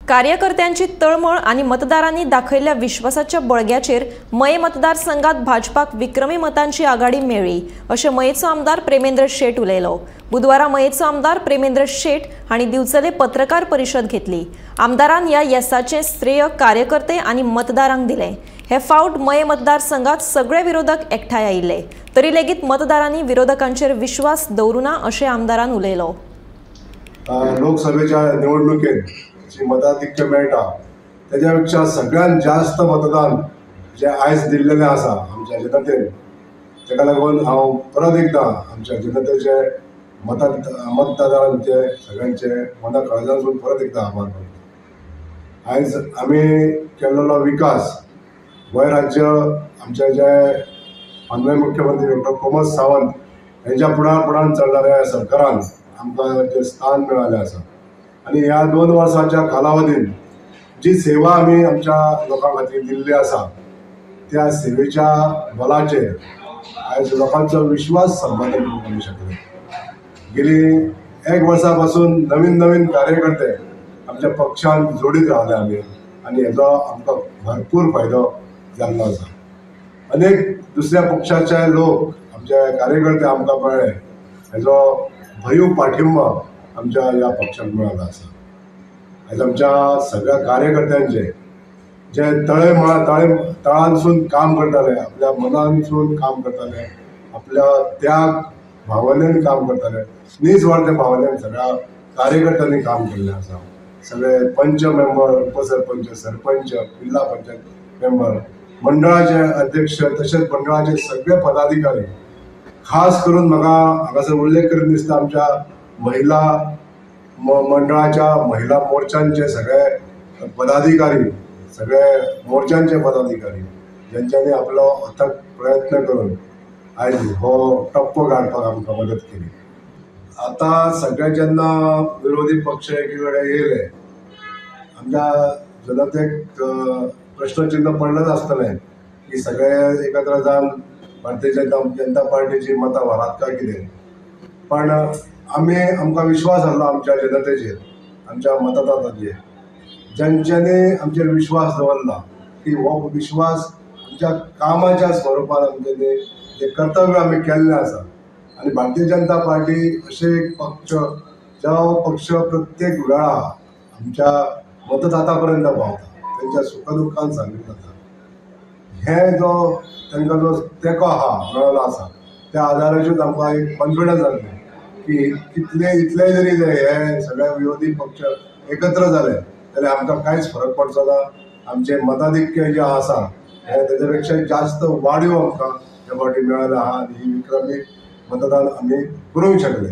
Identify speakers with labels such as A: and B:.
A: कार्यकर्त्यांची तळमळ आणि मतदारांनी दाखयल्ल्या विश्वासाच्या बळग्याचेर मये मतदारसंघात भाजपाक विक्रमी मतांची आघाडी मेळ्ळी अशें मयेचो आमदार प्रेमेंद्र शेट उलयलो। बुधवारा मयेचो आमदार प्रेमेंद्र शेट हांणी दिवचले पत्रकार परिशद घेतली। आमदारान ह्या येसाचें श्रेय कार्यकर्ते आनी मतदारांक दिलें। हे फावट मये मतदारसंघात सगळे विरोधक एकठांय आयिल्ले, तरी लेगीत मतदारांनी विरोधकांचेर विश्वास दवरुना अशें आमदारान उलयलो।
B: लोकसभेच्या निवडणुकेत जी मताधिक्य मेळटा त्याच्यापेक्षा सगळ्यात जास्त मतदान जे आयज दिल्लेले आसा आमच्या जनतेन, ताका लागून हांव परत एकदा आमच्या जनतेचे मतदारांचे सगळ्यांचे मना काळजांसून परत एकदा आभार मानता। आयज आमी केल्लो विकास गोंय राज्य आमचे जे माननीय मुख्यमंत्री डॉ प्रमोद सावंत यांच्या फुडारपणान चलणाऱ्या सरकारान आमकां जे स्थान मेळ्ळें आसा आणि ह्या 2 वर्साच्या कालावधीन जी सेवा आमी आमच्या लोकां खातीर दिल्ली आसा त्या सेवेच्या बलाचेर आयज लोकांचो विश्वास संपादन करूंक शकले। गेली 1 वर्सा पासून नवीन कार्यकर्ते आमच्या पक्षान जोडीत रावले आमी आणि हेजो आमकां भरपूर फायदो जाल्लो आसा। अनेक दुसऱ्या पक्षाचे लोक आमचे कार्यकर्ते आमकां मेळ्ळे, हेजो भरीव पाठिंबा आमच्या ह्या पक्षाक मेळ्ळो आसा। आयज आमच्या सगळ्या कार्यकर्त्यांचे जे तळांसून काम करताले, आपल्या मनांसून काम करताले, आपल्या त्याग भावनेन काम करताले, निस्वार्थ भावनेन सगळ्या कार्यकर्त्यांनी काम केल्लें आसा। सगळे पंच मेंबर, उपसरपंच, सरपंच, जिल्हा पंचायत मेंबर, मंडळाचे अध्यक्ष तसेच मंडळाचे सगळे पदाधिकारी, खास करून म्हाका हांगासर उल्लेख करून दिसता आमच्या महिला मंडळाच्या महिला मोर्चांचे सगळे पदाधिकारी, सगळे मोर्चांचे पदाधिकारी ज्यांच्यानी आपलो अथक प्रयत्न करून आयज हो टप्पो गाठपाक आमकां मदत केली। आता सगळे जेन्ना विरोधी पक्ष एकीकडे येयले, आमच्या जनतेक प्रश्नचिन्ह पडलेच आसतलें की सगळे एकत्र जावन भारतीय जनता पार्टीची मतां व्हरात काय कितें, पण आमकां विश्वास आसलो आमच्या जनतेचेर, आमच्या मतदारांचेर, ज्यांच्यानी आमचेर विश्वास दवरला की हो विश्वास आमच्या कामाच्या स्वरुपान आमचे जे कर्तव्य आमी केल्लें आसा। आणि भारतीय जनता पार्टी अशें एक पक्ष जो पक्ष प्रत्येक वेळा आमच्या मतदाता पर्यंत पावता, त्यांच्या सुखदुःखान सामील जाता। हे जो तांकां जो तेंको आहा मेळ्ळो आसा त्या आदाराचेर आमकां एक कॉन्फिडन्स जाल्लें की इतले जरी हे सगळे विरोधी पक्ष एकत्र जाले जाल्यार आमकां कांयच फरक पडचो ना। आमचे मताधिक्य जे आसा हे तेच्या जास्त वाडीव आमकां ह्या फावटी मेळ्ळें आहा आणि ही विक्रमी मतदान आमी करूंक शकले।